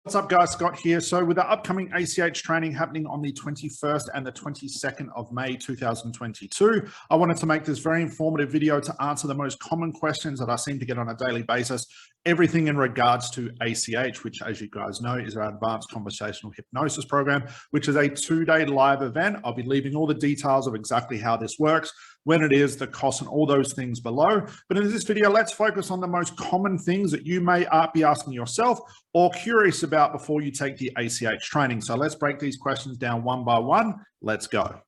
What's up, guys? Scott here. So with the upcoming ACH training happening on the 21st and the 22nd of May 2022, I wanted to make this very informative video to answer the most common questions that I seem to get on a daily basis, everything in regards to ACH, which, as you guys know, is our Advanced Conversational Hypnosis program, which is a 2-day live event. I'll be leaving all the details of exactly how this works, when it is, the cost, and all those things below. But in this video, let's focus on the most common things that you may be asking yourself or curious about before you take the ACH training. So let's break these questions down one by one. Let's go.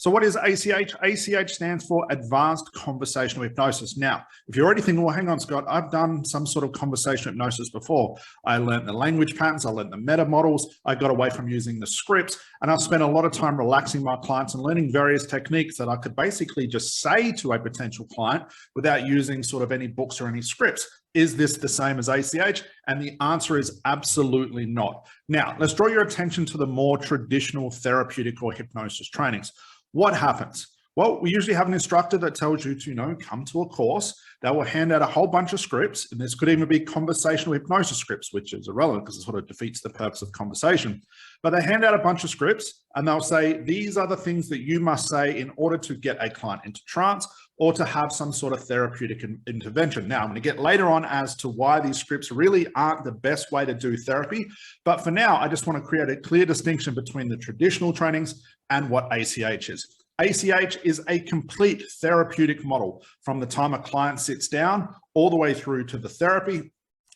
So what is ACH? ACH stands for Advanced Conversational Hypnosis. Now, if you're already thinking, well, hang on, Scott, I've done some sort of conversational hypnosis before. I learned the language patterns, I learned the meta models, I got away from using the scripts, and I spent a lot of time relaxing my clients and learning various techniques that I could basically just say to a potential client without using sort of any books or any scripts. Is this the same as ACH? And the answer is absolutely not. Now, let's draw your attention to the more traditional therapeutic or hypnosis trainings. What happens? Well, we usually have an instructor that tells you to, come to a course. They will hand out a whole bunch of scripts, and this could even be conversational hypnosis scripts, which is irrelevant because it sort of defeats the purpose of conversation. But they hand out a bunch of scripts and they'll say, these are the things that you must say in order to get a client into trance or to have some sort of therapeutic intervention. Now, I'm going to get later on as to why these scripts really aren't the best way to do therapy. But for now, I just want to create a clear distinction between the traditional trainings and what ACH is. ACH is a complete therapeutic model from the time a client sits down all the way through to the therapy,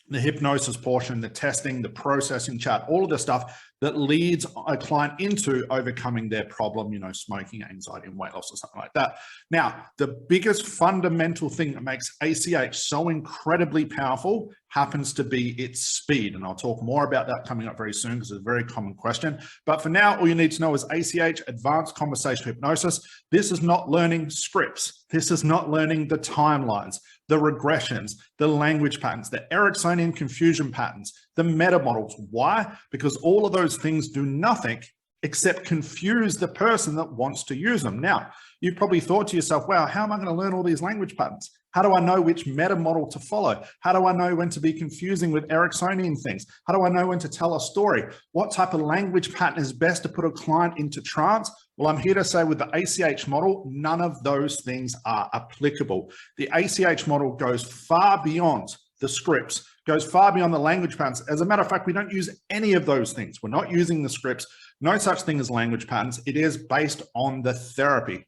the hypnosis portion, the testing, the processing chat, all of the stuff that leads a client into overcoming their problem, smoking, anxiety, and weight loss or something like that. Now, the biggest fundamental thing that makes ACH so incredibly powerful happens to be its speed. And I'll talk more about that coming up very soon because it's a very common question. But for now, all you need to know is ACH, Advanced Conversational Hypnosis. This is not learning scripts. This is not learning the timelines, the regressions, the language patterns, the Ericksonian confusion patterns, the meta models. Why? Because all of those things do nothing except confuse the person that wants to use them. Now, you've probably thought to yourself, wow, how am I going to learn all these language patterns? How do I know which meta model to follow? How do I know when to be confusing with Ericksonian things? How do I know when to tell a story? What type of language pattern is best to put a client into trance? Well, I'm here to say with the ACH model, none of those things are applicable. The ACH model goes far beyond the scripts, goes far beyond the language patterns. As a matter of fact, we don't use any of those things. We're not using the scripts. No such thing as language patterns. It is based on the therapy.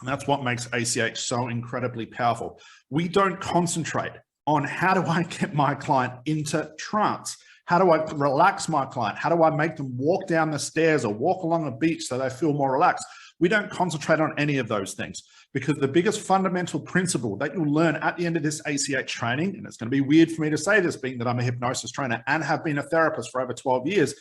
And that's what makes ACH so incredibly powerful. We don't concentrate on how do I get my client into trance? How do I relax my client? How do I make them walk down the stairs or walk along a beach so they feel more relaxed? We don't concentrate on any of those things because the biggest fundamental principle that you'll learn at the end of this ACH training, and it's going to be weird for me to say this being that I'm a hypnosis trainer and have been a therapist for over 12 years,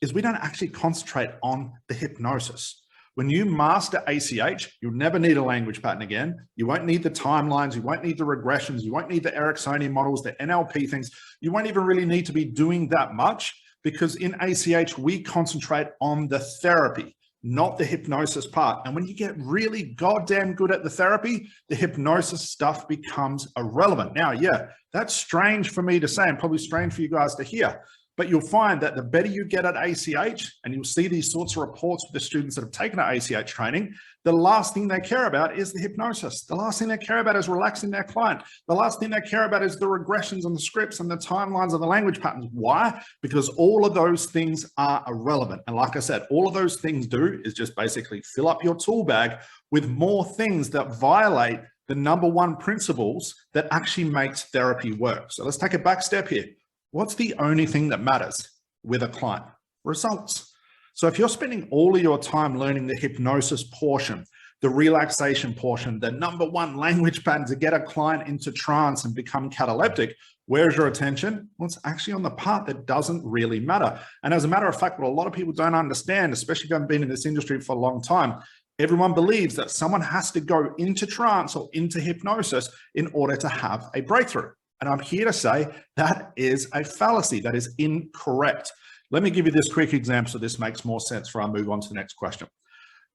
is we don't actually concentrate on the hypnosis. When you master ACH, you'll never need a language pattern again. You won't need the timelines. You won't need the regressions. You won't need the Ericksonian models, the NLP things. You won't even really need to be doing that much because in ACH, we concentrate on the therapy, not the hypnosis part. And when you get really goddamn good at the therapy, the hypnosis stuff becomes irrelevant. Now, yeah, that's strange for me to say and probably strange for you guys to hear. But you'll find that the better you get at ACH, and you'll see these sorts of reports with the students that have taken our ACH training, the last thing they care about is the hypnosis. The last thing they care about is relaxing their client. The last thing they care about is the regressions and the scripts and the timelines and the language patterns. Why? Because all of those things are irrelevant. And like I said, all of those things do is just basically fill up your tool bag with more things that violate the number one principles that actually makes therapy work. So let's take a back step here. What's the only thing that matters with a client? Results. So if you're spending all of your time learning the hypnosis portion, the relaxation portion, the number one language pattern to get a client into trance and become cataleptic, where's your attention? Well, it's actually on the part that doesn't really matter. And as a matter of fact, what a lot of people don't understand, especially if they've been in this industry for a long time, everyone believes that someone has to go into trance or into hypnosis in order to have a breakthrough. And I'm here to say that is a fallacy. That is incorrect. Let me give you this quick example so this makes more sense before I move on to the next question.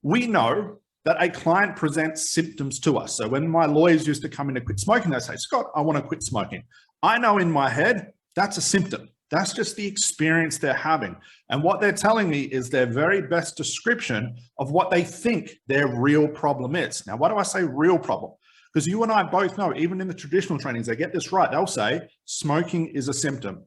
We know that a client presents symptoms to us. So when my lawyers used to come in to quit smoking, they say, Scott, I want to quit smoking. I know in my head, that's a symptom. That's just the experience they're having. And what they're telling me is their very best description of what they think their real problem is. Now, why do I say real problem? Because you and I both know, even in the traditional trainings, they get this right. They'll say smoking is a symptom.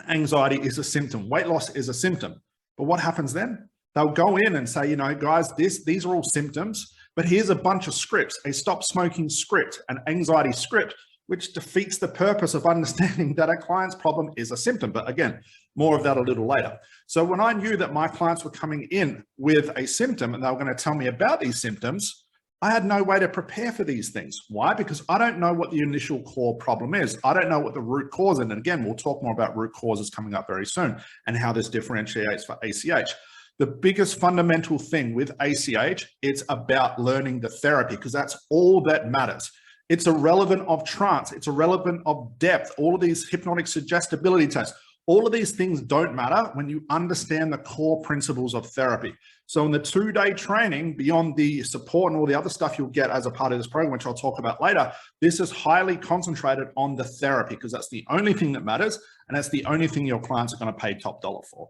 Anxiety is a symptom. Weight loss is a symptom. But what happens then? They'll go in and say, you know, guys, these are all symptoms, but here's a bunch of scripts, a stop smoking script, an anxiety script, which defeats the purpose of understanding that a client's problem is a symptom. But again, more of that a little later. So when I knew that my clients were coming in with a symptom and they were going to tell me about these symptoms, I had no way to prepare for these things. Why? Because I don't know what the initial core problem is. I don't know what the root cause is. And again, we'll talk more about root causes coming up very soon and how this differentiates for ACH. The biggest fundamental thing with ACH, it's about learning the therapy, because that's all that matters. It's irrelevant of trance. It's irrelevant of depth. All of these hypnotic suggestibility tests, all of these things don't matter when you understand the core principles of therapy. So in the 2-day training, beyond the support and all the other stuff you'll get as a part of this program, which I'll talk about later, this is highly concentrated on the therapy, because that's the only thing that matters. And that's the only thing your clients are going to pay top dollar for.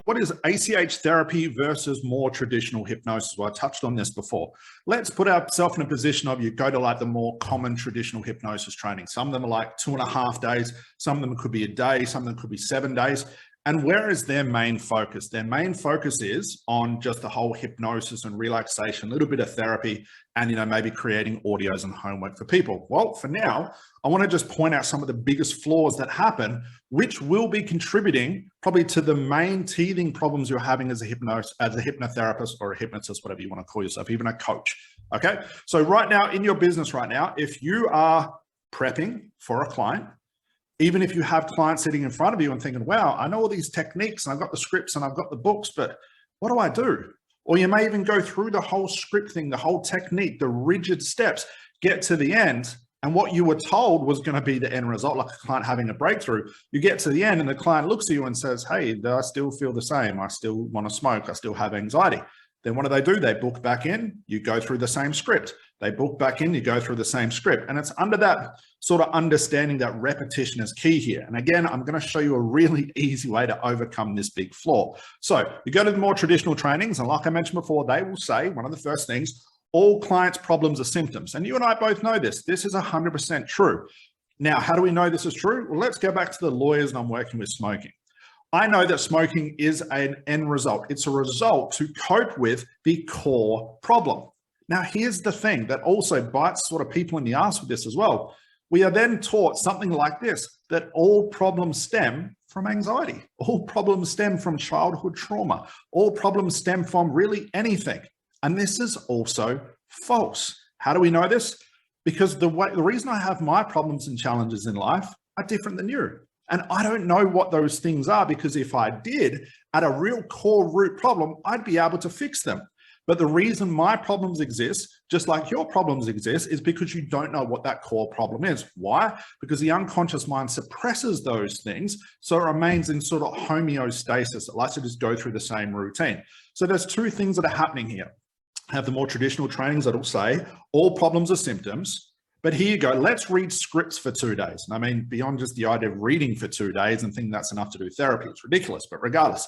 What is ACH therapy versus more traditional hypnosis? Well, I touched on this before. Let's put ourselves in a position of you go to like the more common traditional hypnosis training. Some of them are like 2.5 days. Some of them could be a day. Some of them could be 7 days. And where is their main focus? Their main focus is on just the whole hypnosis and relaxation, a little bit of therapy, and, you know, maybe creating audios and homework for people. Well, for now, I want to just point out some of the biggest flaws that happen, which will be contributing probably to the main teething problems you're having as a hypnotherapist or a hypnotist, whatever you want to call yourself, even a coach. Okay. So right now in your business right now, if you are prepping for a client, even if you have clients sitting in front of you and thinking, wow, I know all these techniques and I've got the scripts and I've got the books, but what do I do? Or you may even go through the whole script thing, the whole technique, the rigid steps, get to the end. And what you were told was going to be the end result, like a client having a breakthrough. You get to the end and the client looks at you and says, hey, I still feel the same. I still want to smoke. I still have anxiety. Then what do? They book back in, you go through the same script. They book back in, you go through the same script. And it's under that sort of understanding that repetition is key here. And again, I'm going to show you a really easy way to overcome this big flaw. So you go to the more traditional trainings, and like I mentioned before, they will say one of the first things, all clients' problems are symptoms. And you and I both know this. This is 100% true. Now, how do we know this is true? Well, let's go back to the lawyers and I'm working with smoking. I know that smoking is an end result. It's a result to cope with the core problem. Now, here's the thing that also bites sort of people in the ass with this as well. We are then taught something like this, that all problems stem from anxiety. All problems stem from childhood trauma. All problems stem from really anything. And this is also false. How do we know this? Because the reason I have my problems and challenges in life are different than you. And I don't know what those things are, because if I did, at a real core root problem, I'd be able to fix them. But the reason my problems exist, just like your problems exist, is because you don't know what that core problem is. Why? Because the unconscious mind suppresses those things, so it remains in sort of homeostasis. It likes to just go through the same routine. So there's two things that are happening here. I have the more traditional trainings that'll say all problems are symptoms. But here you go, let's read scripts for 2 days. And I mean, beyond just the idea of reading for 2 days and think that's enough to do therapy, it's ridiculous, but regardless.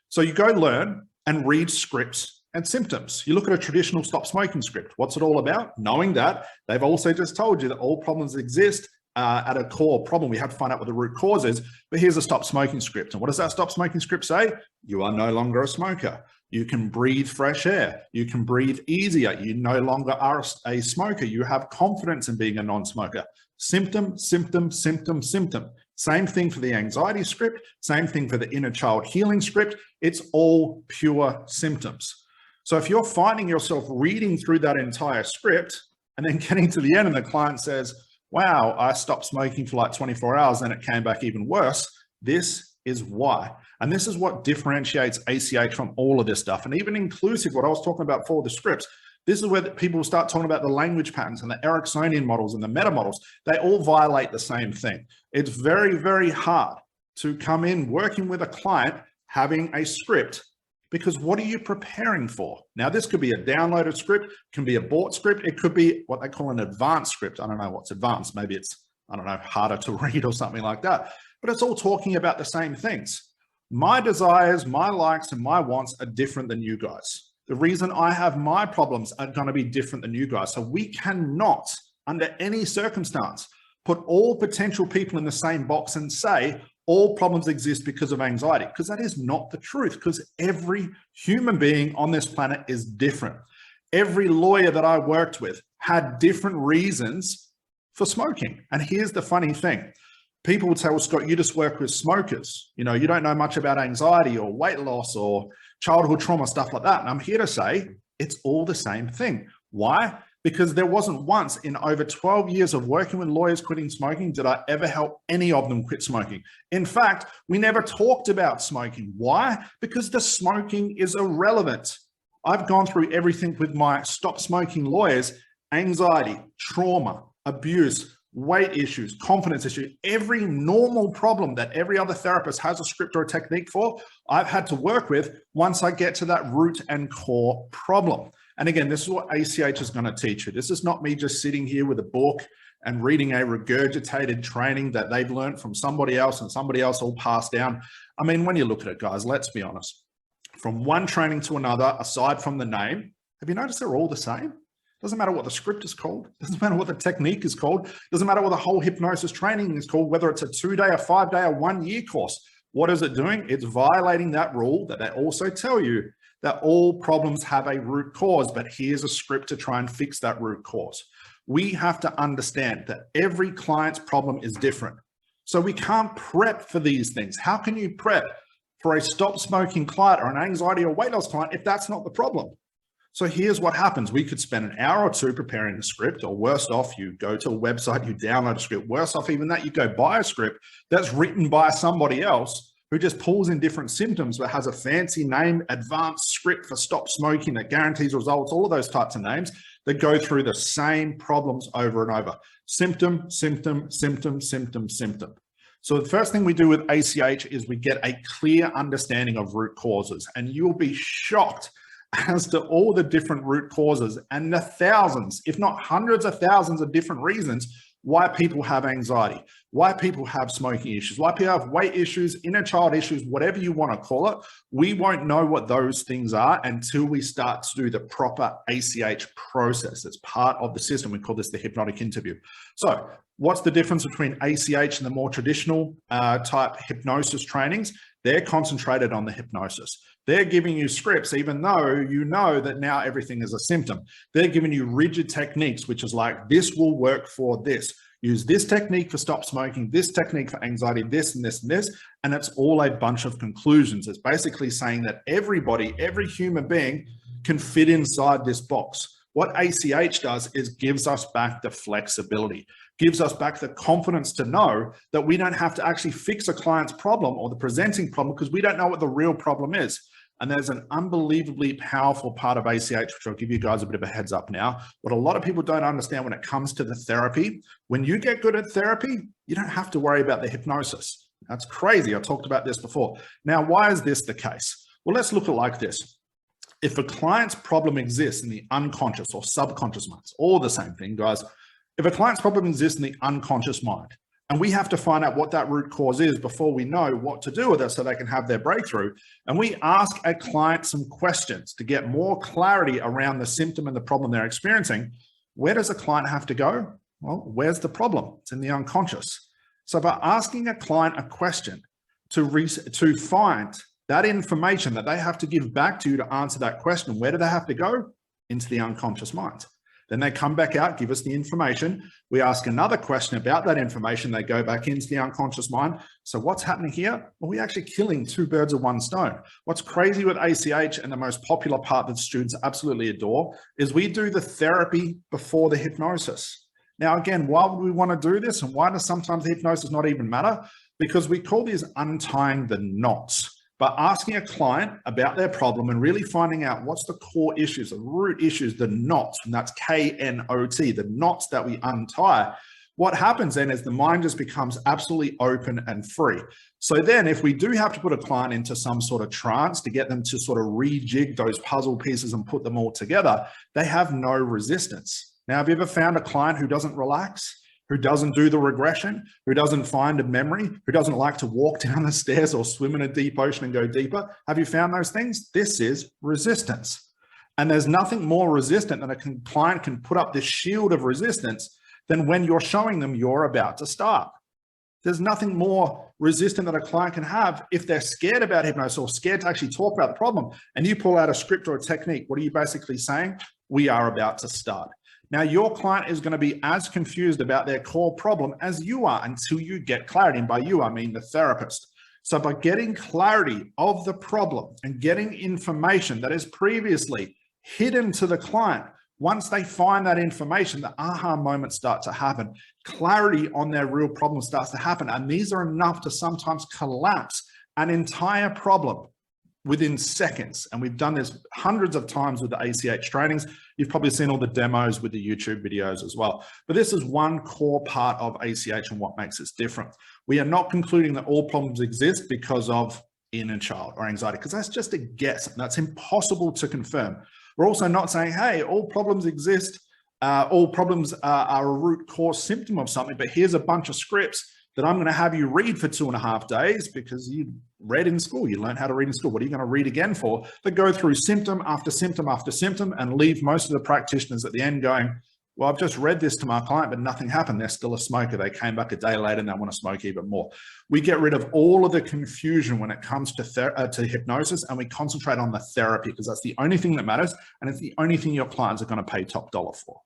So you go learn and read scripts and symptoms. You look at a traditional stop smoking script. What's it all about? Knowing that they've also just told you that all problems exist at a core problem. We have to find out what the root cause is, but here's a stop smoking script. And what does that stop smoking script say? You are no longer a smoker. You can breathe fresh air. You can breathe easier. You no longer are a smoker. You have confidence in being a non-smoker. Symptom, symptom, symptom, symptom. Same thing for the anxiety script. Same thing for the inner child healing script. It's all pure symptoms. So if you're finding yourself reading through that entire script and then getting to the end and the client says, wow, I stopped smoking for like 24 hours and it came back even worse, this is why. And this is what differentiates ACH from all of this stuff. And even inclusive, what I was talking about for the scripts, this is where people start talking about the language patterns and the Ericksonian models and the meta models. They all violate the same thing. It's very, very hard to come in working with a client, having a script, because what are you preparing for? Now, this could be a downloaded script, can be a bought script, it could be what they call an advanced script. I don't know what's advanced. Maybe it's, I don't know, harder to read or something like that, but it's all talking about the same things. My desires, my likes, and my wants are different than you guys. The reason I have my problems are going to be different than you guys. So we cannot, under any circumstance, put all potential people in the same box and say all problems exist because of anxiety, because that is not the truth, because every human being on this planet is different. Every lawyer that I worked with had different reasons for smoking. And here's the funny thing. People would say, well, Scott, you just work with smokers. You know, you don't know much about anxiety or weight loss or childhood trauma, stuff like that. And I'm here to say it's all the same thing. Why? Because there wasn't once in over 12 years of working with lawyers quitting smoking did I ever help any of them quit smoking. In fact, we never talked about smoking. Why? Because the smoking is irrelevant. I've gone through everything with my stop smoking lawyers: anxiety, trauma, abuse, weight issues, confidence issues, every normal problem that every other therapist has a script or a technique for, I've had to work with once I get to that root and core problem. And again, this is what ACH is going to teach you. This is not me just sitting here with a book and reading a regurgitated training that they've learned from somebody else and somebody else all passed down. I mean, when you look at it, guys, let's be honest. From one training to another, aside from the name, have you noticed they're all the same? Doesn't matter what the script is called. Doesn't matter what the technique is called. Doesn't matter what the whole hypnosis training is called, whether it's a 2-day, a 5-day, a 1-year course. What is it doing? It's violating that rule that they also tell you that all problems have a root cause, but here's a script to try and fix that root cause. We have to understand that every client's problem is different. So we can't prep for these things. How can you prep for a stop smoking client or an anxiety or weight loss client if that's not the problem? So here's what happens. We could spend an hour or two preparing the script, or worse off, you go to a website, you download a script. Worse off even that, you go buy a script that's written by somebody else who just pulls in different symptoms but has a fancy name, advanced script for stop smoking that guarantees results, all of those types of names that go through the same problems over and over. Symptom, symptom, symptom, symptom, symptom. So the first thing we do with ACH is we get a clear understanding of root causes, and you'll be shocked as to all the different root causes and the thousands, if not hundreds of thousands of different reasons why people have anxiety, why people have smoking issues, why people have weight issues, inner child issues, whatever you want to call it. We won't know what those things are until we start to do the proper ACH process. It's part of the system. We call this the hypnotic interview. So what's the difference between ACH and the more traditional type hypnosis trainings? They're concentrated on the hypnosis. They're giving you scripts, even though you know that now everything is a symptom. They're giving you rigid techniques, which is like, this will work for this. Use this technique for stop smoking, this technique for anxiety, this and this and this, and it's all a bunch of conclusions. It's basically saying that everybody, every human being can fit inside this box. What ACH does is gives us back the flexibility, gives us back the confidence to know that we don't have to actually fix a client's problem or the presenting problem because we don't know what the real problem is. And there's an unbelievably powerful part of ACH, which I'll give you guys a bit of a heads up now. What a lot of people don't understand when it comes to the therapy, when you get good at therapy, you don't have to worry about the hypnosis. That's crazy. I talked about this before. Now, why is this the case? Well, let's look at it like this. If a client's problem exists in the unconscious or subconscious minds, all the same thing, guys. If a client's problem exists in the unconscious mind, and we have to find out what that root cause is before we know what to do with it so they can have their breakthrough. And we ask a client some questions to get more clarity around the symptom and the problem they're experiencing. Where does a client have to go? Well, where's the problem? It's in the unconscious. So by asking a client a question to find that information that they have to give back to you to answer that question, where do they have to go? Into the unconscious mind. Then they come back out, give us the information. We ask another question about that information. They go back into the unconscious mind. So what's happening here? Well, we're actually killing two birds with one stone. What's crazy with ACH, and the most popular part that students absolutely adore, is we do the therapy before the hypnosis. Now, again, why would we want to do this? And why does sometimes the hypnosis not even matter? Because we call these untying the knots. By asking a client about their problem and really finding out what's the core issues, the root issues, the knots, and that's K-N-O-T, the knots that we untie, What happens then is the mind just becomes absolutely open and free. So then if we do have to put a client into some sort of trance to get them to sort of rejig those puzzle pieces and put them all together, they have no resistance. Now, have you ever found a client who doesn't relax, who doesn't do the regression, who doesn't find a memory, who doesn't like to walk down the stairs or swim in a deep ocean and go deeper? Have you found those things? This is resistance. And there's nothing more resistant than a client can put up this shield of resistance than when you're showing them you're about to start. There's nothing more resistant that a client can have if they're scared about hypnosis or scared to actually talk about the problem. And you pull out a script or a technique. What are you basically saying? We are about to start. Now, your client is going to be as confused about their core problem as you are until you get clarity. And by you, I mean the therapist. So by getting clarity of the problem and getting information that is previously hidden to the client, once they find that information, the aha moments start to happen. Clarity on their real problem starts to happen. And these are enough to sometimes collapse an entire problem within seconds. And we've done this hundreds of times with the ACH trainings. You've probably seen all the demos with the YouTube videos as well. But this is one core part of ACH and what makes it different. We are not concluding that all problems exist because of inner child or anxiety, because that's just a guess. And that's impossible to confirm. We're also not saying, hey, all problems exist, all problems are a root cause symptom of something, but here's a bunch of scripts that I'm going to have you read for 2.5 days because you read in school, you learned how to read in school. What are you going to read again for? That go through symptom after symptom after symptom and leave most of the practitioners at the end going, well, I've just read this to my client, but nothing happened. They're still a smoker. They came back a day later and they want to smoke even more. We get rid of all of the confusion when it comes to hypnosis, and we concentrate on the therapy because that's the only thing that matters. And it's the only thing your clients are going to pay top dollar for.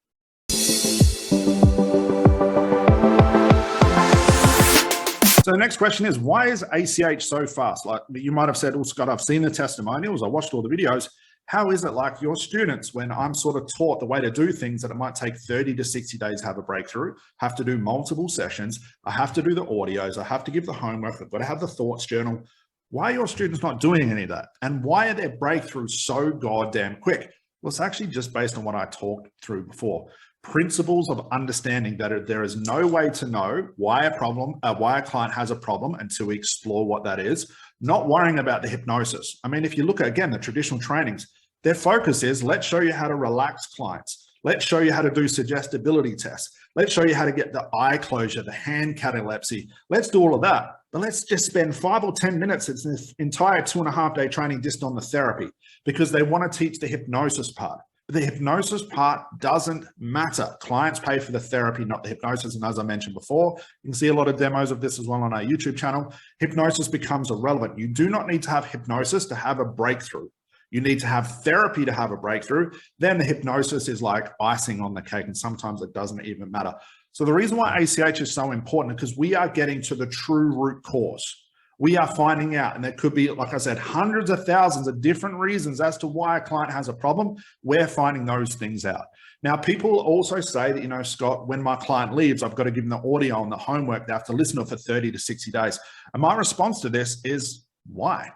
So the next question is, why is ACH so fast? Like you might have said, oh, Scott, I've seen the testimonials, I watched all the videos. How is it like your students when I'm sort of taught the way to do things that it might take 30 to 60 days to have a breakthrough, have to do multiple sessions, I have to do the audios, I have to give the homework, I've got to have the thoughts journal. Why are your students not doing any of that? And why are their breakthroughs so goddamn quick? Well, it's actually just based on what I talked through before. Principles of understanding that there is no way to know why a client has a problem until we explore what that is, not worrying about the hypnosis. I mean, if you look at, again, the traditional trainings, their focus is, let's show you how to relax clients. Let's show you how to do suggestibility tests. Let's show you how to get the eye closure, the hand catalepsy. Let's do all of that. But let's just spend 5 or 10 minutes. It's this entire 2.5 day training just on the therapy because they want to teach the hypnosis part. But the hypnosis part doesn't matter. Clients pay for the therapy, not the hypnosis. And as I mentioned before, you can see a lot of demos of this as well on our YouTube channel. Hypnosis becomes irrelevant. You do not need to have hypnosis to have a breakthrough. You need to have therapy to have a breakthrough. Then the hypnosis is like icing on the cake, and sometimes it doesn't even matter. So the reason why ACH is so important is because we are getting to the true root cause. We are finding out, and there could be, like I said, hundreds of thousands of different reasons as to why a client has a problem. We're finding those things out. Now, people also say that, you know, Scott, when my client leaves, I've got to give them the audio and the homework. They have to listen to it for 30 to 60 days. And my response to this is, why?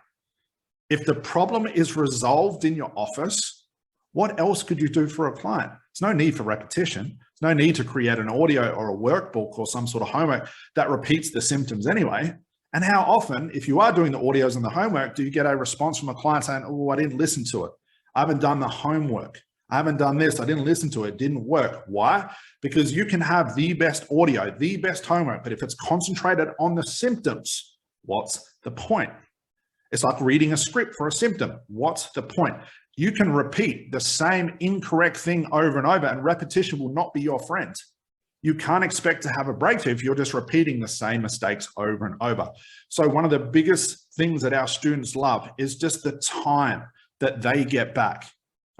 If the problem is resolved in your office, what else could you do for a client? There's no need for repetition. There's no need to create an audio or a workbook or some sort of homework that repeats the symptoms anyway. And how often, if you are doing the audios and the homework, do you get a response from a client saying, oh, I didn't listen to it. I haven't done the homework. I haven't done this. I didn't listen to it. It didn't work. Why? Because you can have the best audio, the best homework, but if it's concentrated on the symptoms, what's the point? It's like reading a script for a symptom. What's the point? You can repeat the same incorrect thing over and over, and repetition will not be your friend. You can't expect to have a breakthrough if you're just repeating the same mistakes over and over. So one of the biggest things that our students love is just the time that they get back,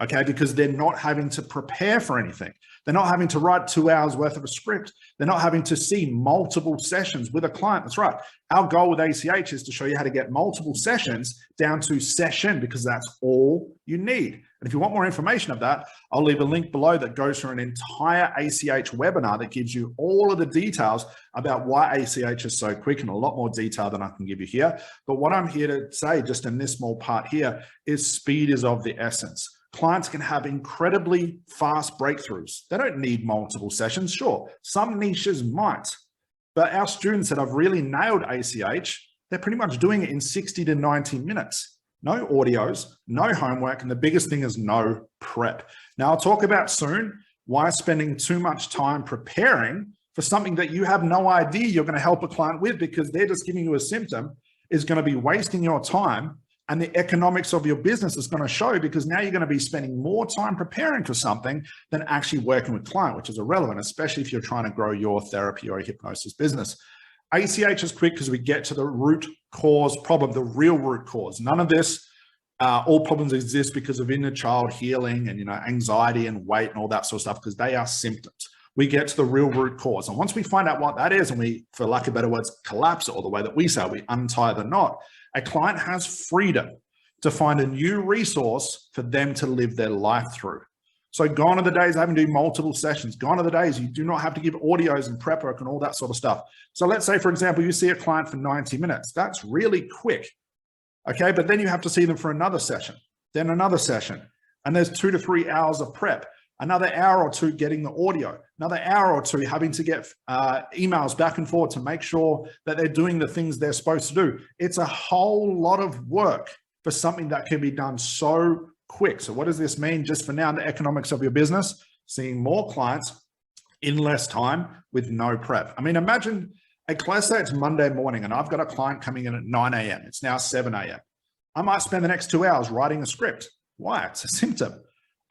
okay? Because they're not having to prepare for anything. They're not having to write 2 hours worth of a script. They're not having to see multiple sessions with a client. That's right. Our goal with ACH is to show you how to get multiple sessions down to session, because that's all you need. And if you want more information of that, I'll leave a link below that goes through an entire ACH webinar that gives you all of the details about why ACH is so quick, and a lot more detail than I can give you here. But what I'm here to say just in this small part here is speed is of the essence. clients can have incredibly fast breakthroughs. They don't need multiple sessions. Sure, some niches might, but our students that have really nailed ACH, they're pretty much doing it in 60 to 90 minutes. No audios, no homework, and the biggest thing is no prep. Now, I'll talk about soon why spending too much time preparing for something that you have no idea you're going to help a client with because they're just giving you a symptom is going to be wasting your time, and the economics of your business is going to show because now you're going to be spending more time preparing for something than actually working with client, which is irrelevant, especially if you're trying to grow your therapy or hypnosis business. ACH is quick because we get to the root cause problem, the real root cause. None of this, all problems exist because of inner child healing and anxiety and weight and all that sort of stuff, because they are symptoms. We get to the real root cause. And once we find out what that is, and we, for lack of better words, collapse it, or the way that we say, we untie the knot, a client has freedom to find a new resource for them to live their life through. So gone are the days of having to do multiple sessions. Gone are the days you do not have to give audios and prep work and all that sort of stuff. So let's say, for example, you see a client for 90 minutes. That's really quick. Okay, but then you have to see them for another session, then another session. And there's 2 to 3 hours of prep. Another hour or two getting the audio, another hour or two having to get emails back and forth to make sure that they're doing the things they're supposed to do. It's a whole lot of work for something that can be done so quick. So what does this mean just for now in the economics of your business? Seeing more clients in less time with no prep. I mean, imagine, let's say it's Monday morning and I've got a client coming in at 9 a.m. It's now 7 a.m. I might spend the next 2 hours writing a script. Why? It's a symptom.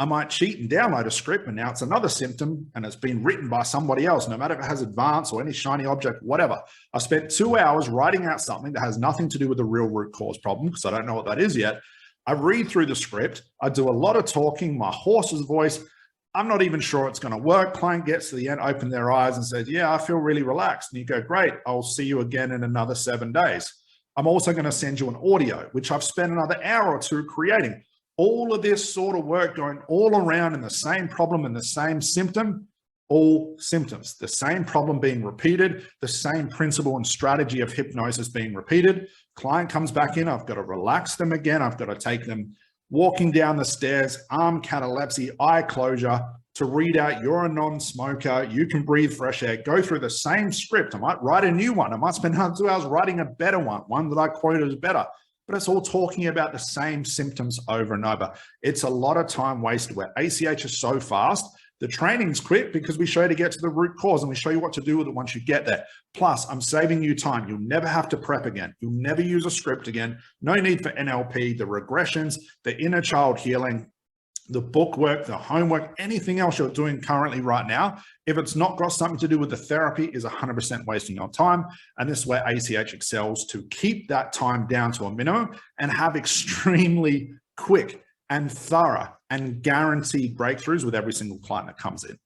I might cheat and download a script, and now it's another symptom and it's been written by somebody else, no matter if it has advanced or any shiny object, whatever. I spent 2 hours writing out something that has nothing to do with the real root cause problem because I don't know what that is yet. I read through the script. I do a lot of talking, my horse's voice. I'm not even sure it's going to work. Client gets to the end, open their eyes and says, yeah, I feel really relaxed. And you go, great, I'll see you again in another 7 days. I'm also going to send you an audio, which I've spent another hour or two creating. All of this sort of work going all around in the same problem and the same symptom, all symptoms, the same problem being repeated, the same principle and strategy of hypnosis being repeated. Client comes back in, I've got to relax them again. I've got to take them walking down the stairs, arm catalepsy, eye closure, to read out you're a non-smoker, you can breathe fresh air, go through the same script. I might write a new one. I might spend 2 hours writing a better one that I quoted as better. But it's all talking about the same symptoms over and over. It's a lot of time wasted where ACH is so fast. The training's quick because we show you to get to the root cause and we show you what to do with it once you get there. Plus, I'm saving you time. You'll never have to prep again. You'll never use a script again. No need for NLP, the regressions, the inner child healing, the book work, the homework, anything else you're doing currently right now, if it's not got something to do with the therapy, is 100% wasting your time. And this is where ACH excels to keep that time down to a minimum and have extremely quick and thorough and guaranteed breakthroughs with every single client that comes in.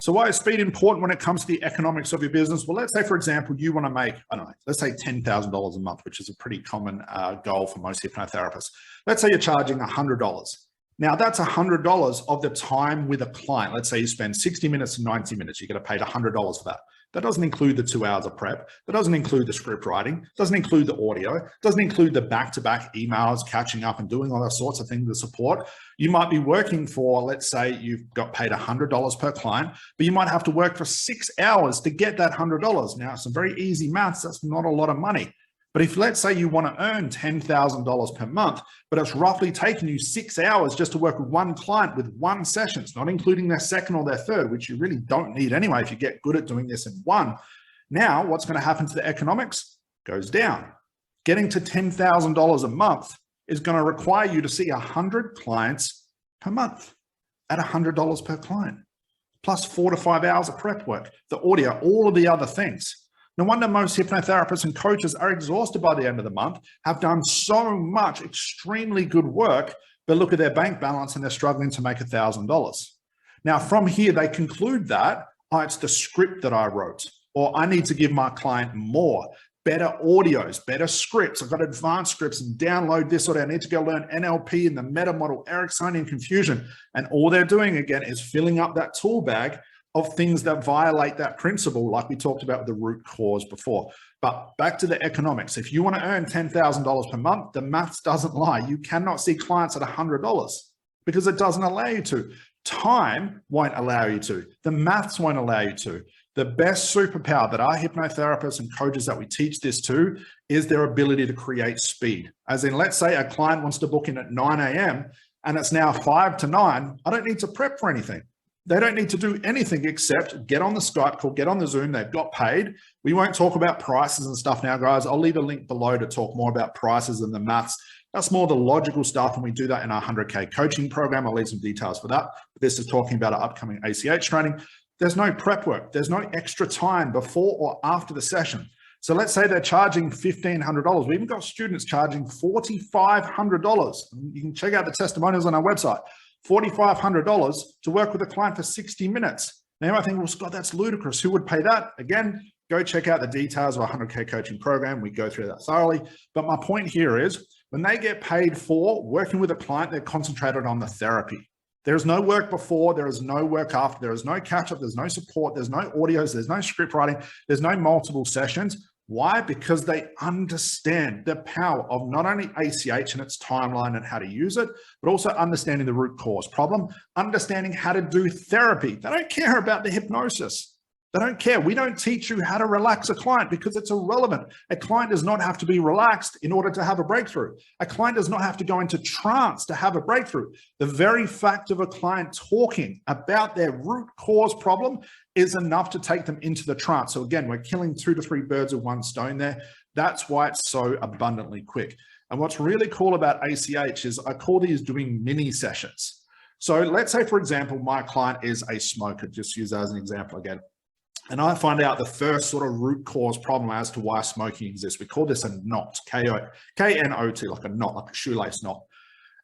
So why is speed important when it comes to the economics of your business? Well, let's say, for example, you want to make, I don't know, let's say $10,000 a month, which is a pretty common goal for most hypnotherapists. Let's say you're charging $100. Now that's $100 of the time with a client. Let's say you spend 60 minutes to 90 minutes, you get paid $100 for that. That doesn't include the 2 hours of prep. That doesn't include the script writing. Doesn't include the audio. Doesn't include the back-to-back emails, catching up and doing all those sorts of things to support. You might be working for, let's say you've got paid $100 per client, but you might have to work for 6 hours to get that $100. Now, some very easy maths. That's not a lot of money. But if let's say you want to earn $10,000 per month, but it's roughly taking you 6 hours just to work with one client with one session, it's not including their second or their third, which you really don't need anyway if you get good at doing this in one. Now, what's going to happen to the economics? Goes down. Getting to $10,000 a month is going to require you to see 100 clients per month at $100 per client, plus 4 to 5 hours of prep work, the audio, all of the other things. No wonder most hypnotherapists and coaches are exhausted by the end of the month, have done so much extremely good work, but look at their bank balance and they're struggling to make $1,000. Now, from here, they conclude that, oh, it's the script that I wrote, or I need to give my client more, better audios, better scripts. I've got advanced scripts and download this, or I need to go learn NLP and the meta model, Ericksonian confusion. And all they're doing again is filling up that tool bag of things that violate that principle, like we talked about with the root cause before. But back to the economics. If you want to earn $10,000 per month, the maths doesn't lie. You cannot see clients at $100 because it doesn't allow you to. Time won't allow you to. The maths won't allow you to. The best superpower that our hypnotherapists and coaches that we teach this to is their ability to create speed. As in, let's say a client wants to book in at 9 a.m. and it's now 5 to 9. I don't need to prep for anything. They don't need to do anything except get on the Skype call, get on the Zoom. They've got paid. We won't talk about prices and stuff now, guys. I'll leave a link below to talk more about prices and the maths. That's more the logical stuff, and we do that in our 100K coaching program. I'll leave some details for that. But this is talking about our upcoming ACH training. There's no prep work. There's no extra time before or after the session. So let's say they're charging $1,500. We even got students charging $4,500. You can check out the testimonials on our website. $4,500 to work with a client for 60 minutes. Now I think, well, Scott, that's ludicrous. Who would pay that? Again, go check out the details of our 100K coaching program. We go through that thoroughly. But my point here is when they get paid for working with a client, they're concentrated on the therapy. There's no work before, there is no work after, there is no catch up, there's no support, there's no audios, there's no script writing, there's no multiple sessions. Why? Because they understand the power of not only ACH and its timeline and how to use it, but also understanding the root cause problem, understanding how to do therapy. They don't care about the hypnosis. They don't care. We don't teach you how to relax a client because it's irrelevant. A client does not have to be relaxed in order to have a breakthrough. A client does not have to go into trance to have a breakthrough. The very fact of a client talking about their root cause problem is enough to take them into the trance. So again, we're killing 2 to 3 birds with one stone there. That's why it's so abundantly quick. And what's really cool about ACH is I call these doing mini sessions. So let's say, for example, my client is a smoker. Just use that as an example again. And I find out the first sort of root cause problem as to why smoking exists. We call this a knot, K-N-O-T, like a knot, like a shoelace knot.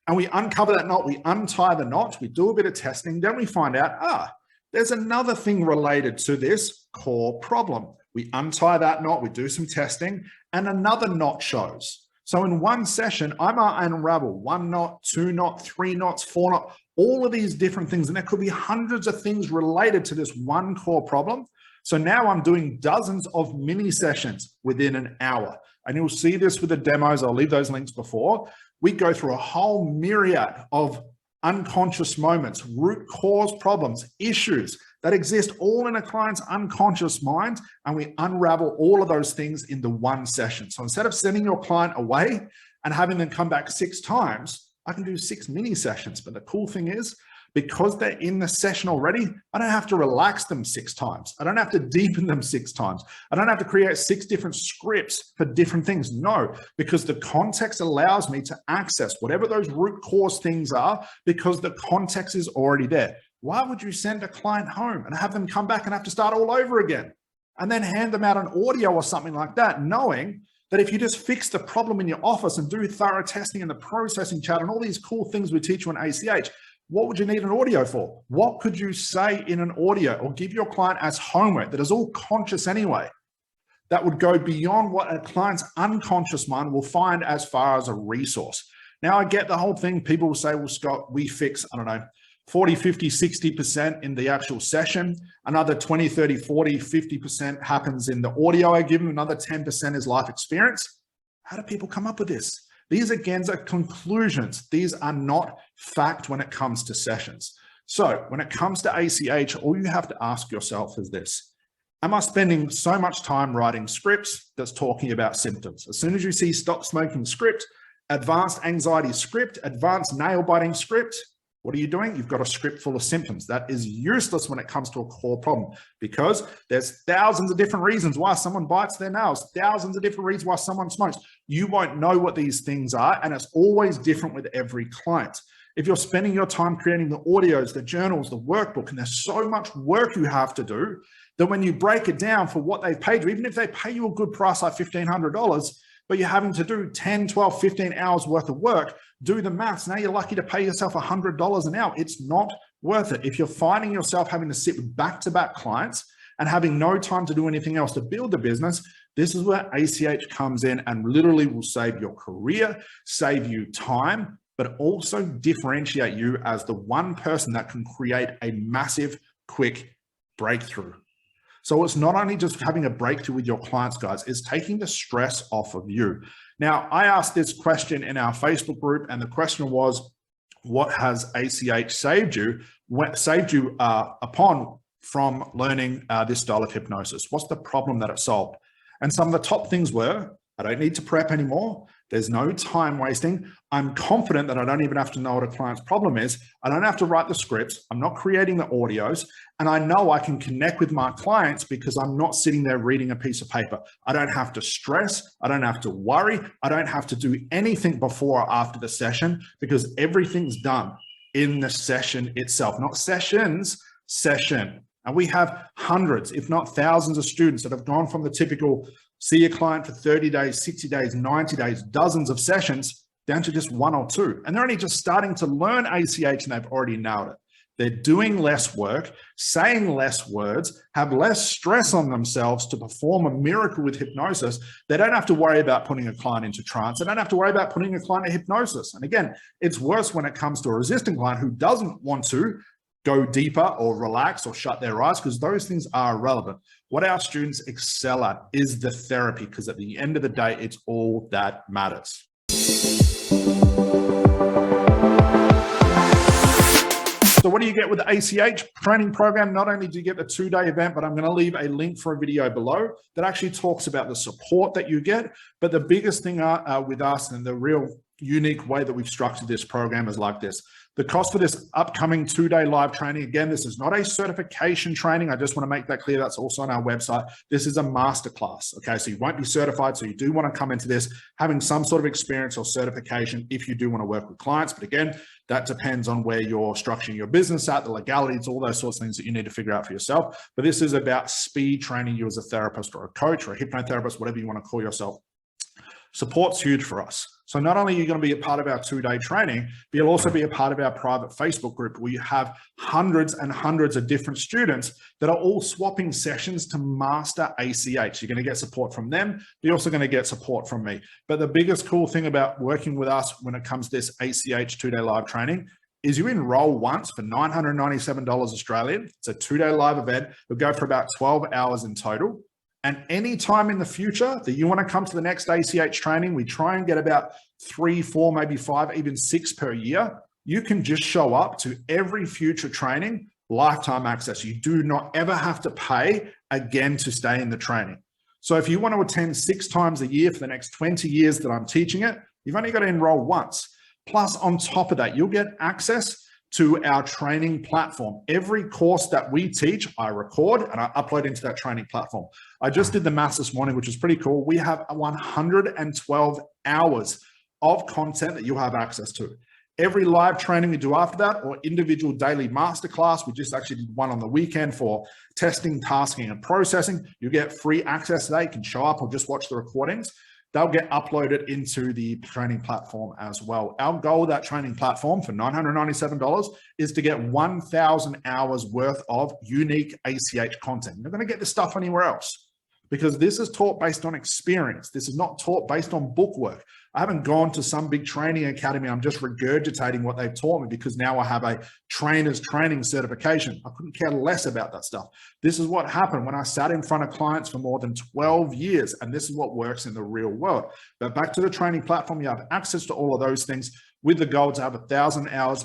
And we uncover that knot, we untie the knot, we do a bit of testing, then we find out, there's another thing related to this core problem. We untie that knot, we do some testing, and another knot shows. So in one session, I might unravel 1 knot, 2 knot, 3 knots, 4 knot, all of these different things. And there could be hundreds of things related to this one core problem. So now I'm doing dozens of mini sessions within an hour. And you'll see this with the demos. I'll leave those links before. We go through a whole myriad of unconscious moments, root cause problems, issues that exist all in a client's unconscious mind. And we unravel all of those things into one session. So instead of sending your client away and having them come back 6 times, I can do 6 mini sessions. But the cool thing is, because they're in the session already, I don't have to relax them 6 times. I don't have to deepen them 6 times. I don't have to create 6 different scripts for different things. No, because the context allows me to access whatever those root cause things are because the context is already there. Why would you send a client home and have them come back and have to start all over again and then hand them out an audio or something like that, knowing that if you just fix the problem in your office and do thorough testing in the processing chat and all these cool things we teach you on ACH, what would you need an audio for? What could you say in an audio or give your client as homework that is all conscious anyway, that would go beyond what a client's unconscious mind will find as far as a resource? Now, I get the whole thing. People will say, well, Scott, we fix, I don't know, 40, 50, 60% in the actual session. Another 20, 30, 40, 50% happens in the audio I give them. Another 10% is life experience. How do people come up with this? These, again, are conclusions. These are not fact when it comes to sessions. So when it comes to ACH, all you have to ask yourself is this: am I spending so much time writing scripts that's talking about symptoms? As soon as you see stop smoking script, advanced anxiety script, advanced nail biting script, what are you doing? You've got a script full of symptoms. That is useless when it comes to a core problem because there's thousands of different reasons why someone bites their nails, thousands of different reasons why someone smokes. You won't know what these things are, and it's always different with every client. If you're spending your time creating the audios, the journals, the workbook, and there's so much work you have to do, that when you break it down for what they've paid you, even if they pay you a good price like $1,500, but you're having to do 10, 12, 15 hours worth of work, do the maths. Now you're lucky to pay yourself $100 an hour. It's not worth it. If you're finding yourself having to sit with back-to-back clients and having no time to do anything else to build the business, this is where ACH comes in and literally will save your career, save you time, but also differentiate you as the one person that can create a massive, quick breakthrough. So it's not only just having a breakthrough with your clients, guys, it's taking the stress off of you. Now, I asked this question in our Facebook group, and the question was, what has ACH saved you upon from learning this style of hypnosis? What's the problem that it solved? And some of the top things were, I don't need to prep anymore. There's no time wasting. I'm confident that I don't even have to know what a client's problem is. I don't have to write the scripts. I'm not creating the audios. And I know I can connect with my clients because I'm not sitting there reading a piece of paper. I don't have to stress. I don't have to worry. I don't have to do anything before or after the session because everything's done in the session itself, not sessions, session. And we have hundreds, if not thousands of students that have gone from the typical see a client for 30 days, 60 days, 90 days, dozens of sessions down to just 1 or 2. And they're only just starting to learn ACH and they've already nailed it. They're doing less work, saying less words, have less stress on themselves to perform a miracle with hypnosis. They don't have to worry about putting a client into trance. They don't have to worry about putting a client in hypnosis. And again, it's worse when it comes to a resistant client who doesn't want to go deeper or relax or shut their eyes, because those things are irrelevant. What our students excel at is the therapy, because at the end of the day, it's all that matters. So what do you get with the ACH training program? Not only do you get the 2-day event, but I'm going to leave a link for a video below that actually talks about the support that you get. But the biggest thing with us, and the real unique way that we've structured this program, is like this. The cost for this upcoming 2-day live training, again, this is not a certification training. I just want to make that clear. That's also on our website. This is a masterclass. Okay, so you won't be certified. So you do want to come into this having some sort of experience or certification if you do want to work with clients. But again, that depends on where you're structuring your business at, the legalities, all those sorts of things that you need to figure out for yourself. But this is about speed training you as a therapist or a coach or a hypnotherapist, whatever you want to call yourself. Support's huge for us. So not only are you going to be a part of our 2-day training, but you'll also be a part of our private Facebook group where you have hundreds and hundreds of different students that are all swapping sessions to master ACH. You're going to get support from them. But you're also going to get support from me. But the biggest cool thing about working with us when it comes to this ACH 2-day live training is you enroll once for $997 Australian. It's a 2-day live event. It'll go for about 12 hours in total. And any time in the future that you want to come to the next ACH training, we try and get about 3, 4, maybe 5, even 6 per year. You can just show up to every future training, lifetime access. You do not ever have to pay again to stay in the training. So if you want to attend 6 times a year for the next 20 years that I'm teaching it, you've only got to enroll once. Plus, on top of that, you'll get access to our training platform. Every course that we teach, I record and I upload into that training platform. I just did the maths this morning, which is pretty cool. We have 112 hours of content that you have access to. Every live training we do after that, or individual daily masterclass, we just actually did one on the weekend for testing, tasking, and processing. You get free access to that. You can show up or just watch the recordings. They'll get uploaded into the training platform as well. Our goal with that training platform for $997 is to get 1,000 hours worth of unique ACH content. You're not going to get this stuff anywhere else because this is taught based on experience. This is not taught based on book work. I haven't gone to some big training academy. I'm just regurgitating what they've taught me because now I have a trainer's training certification. I couldn't care less about that stuff. This is what happened when I sat in front of clients for more than 12 years, and this is what works in the real world. But back to the training platform, you have access to all of those things with the goal to have 1,000 hours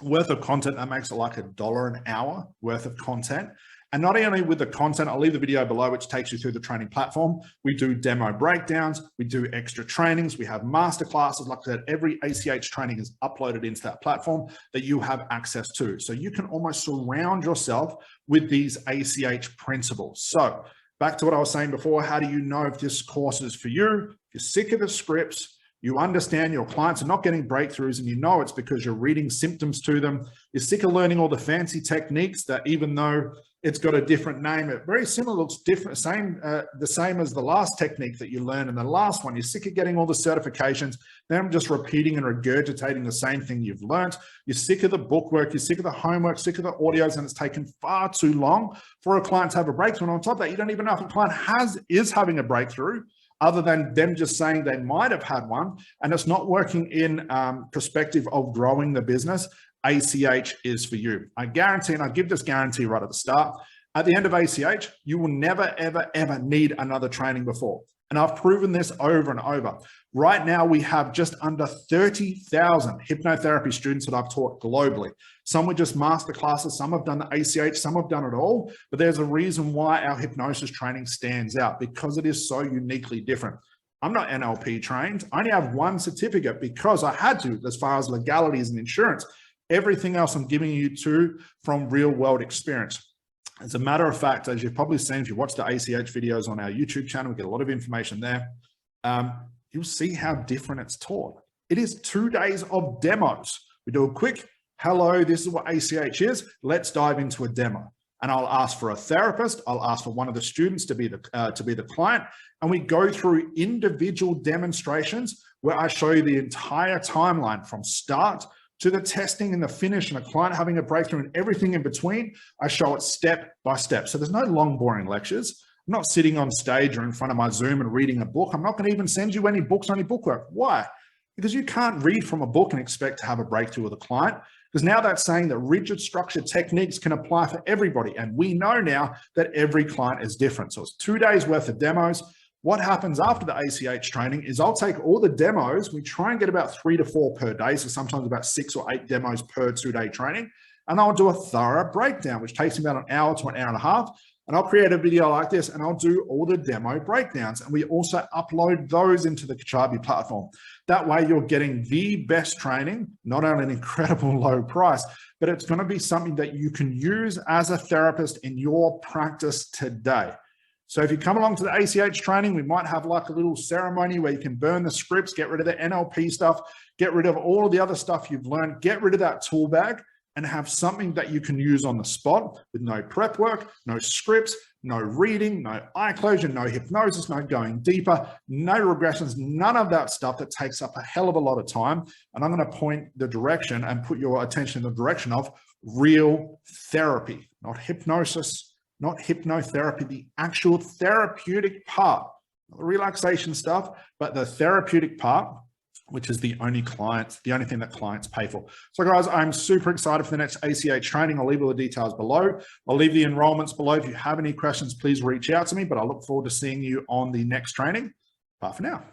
worth of content. That makes it like $1 an hour worth of content. And not only with the content, I'll leave the video below, which takes you through the training platform. We do demo breakdowns. We do extra trainings. We have masterclasses. Like I said, every ACH training is uploaded into that platform that you have access to. So you can almost surround yourself with these ACH principles. So back to what I was saying before, how do you know if this course is for you? If you're sick of the scripts, you understand your clients are not getting breakthroughs, and you know it's because you're reading symptoms to them. You're sick of learning all the fancy techniques that, even though it's got a different name, it very similar, looks different, the same as the last technique that you learned in the last one. You're sick of getting all the certifications, them just repeating and regurgitating the same thing you've learned. You're sick of the bookwork, you're sick of the homework, sick of the audios, and it's taken far too long for a client to have a breakthrough. And on top of that, you don't even know if a client is having a breakthrough, other than them just saying they might have had one, and it's not working in perspective of growing the business. ACH is for you. I guarantee, and I give this guarantee right at the start, At the end of ACH, you will never, ever, ever need another training before. And I've proven this over and over. Right now, we have just under 30,000 hypnotherapy students that I've taught globally. Some were just master classes, some have done the ACH, some have done it all, but there's a reason why our hypnosis training stands out, because it is so uniquely different. I'm not NLP trained. I only have one certificate because I had to, as far as legalities and insurance. Everything else I'm giving you from real world experience. As a matter of fact, as you've probably seen, if you watch the ACH videos on our YouTube channel, we get a lot of information there. You'll see how different it's taught. It is 2 days of demos. We do a quick, hello, this is what ACH is. Let's dive into a demo. And I'll ask for a therapist. I'll ask for one of the students to be the client. And we go through individual demonstrations where I show you the entire timeline from start to the testing and the finish and a client having a breakthrough and everything in between. I show it step by step. So there's no long, boring lectures. I'm not sitting on stage or in front of my Zoom and reading a book. I'm not going to even send you any books or any bookwork. Why? Because you can't read from a book and expect to have a breakthrough with a client. Because now that's saying that rigid structured techniques can apply for everybody. And we know now that every client is different. So it's 2 days worth of demos. What happens after the ACH training is I'll take all the demos. We try and get about 3 to 4 per day. So sometimes about 6 or 8 demos per 2-day training. And I'll do a thorough breakdown, which takes about an hour to an hour and a half. And I'll create a video like this and I'll do all the demo breakdowns. And we also upload those into the Kajabi platform. That way you're getting the best training, not at an incredible low price, but it's going to be something that you can use as a therapist in your practice today. So if you come along to the ACH training, we might have like a little ceremony where you can burn the scripts, get rid of the NLP stuff, get rid of all of the other stuff you've learned, get rid of that tool bag, and have something that you can use on the spot with no prep work, no scripts, no reading, no eye closure, no hypnosis, no going deeper, no regressions, none of that stuff that takes up a hell of a lot of time. And I'm going to point the direction and put your attention in the direction of real therapy, not hypnosis, not hypnotherapy, the actual therapeutic part, not the relaxation stuff, but the therapeutic part, which is the only thing that clients pay for. So guys, I'm super excited for the next ACH training. I'll leave all the details below. I'll leave the enrollments below. If you have any questions, please reach out to me, but I look forward to seeing you on the next training. Bye for now.